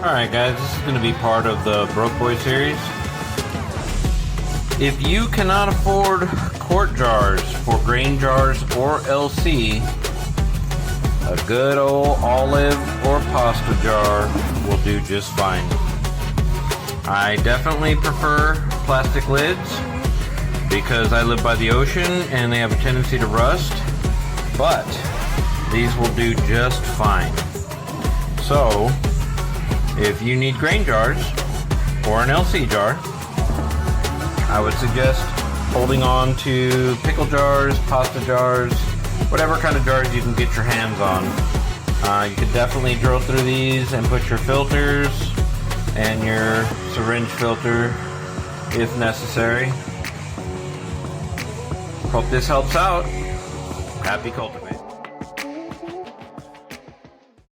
Alright guys, this is going to be part of the Broke Boi series. If you cannot afford quart jars for grain jars or LC, a good old olive or pasta jar will do just fine. I definitely prefer plastic lids because I live by the ocean and they have a tendency to rust, but these will do just fine. So, if you need grain jars or an LC jar, I would suggest holding on to pickle jars, pasta jars, whatever kind of jars you can get your hands on. You could definitely drill through these and put your filters and your syringe filter if necessary. Hope this helps out. Happy cultivating.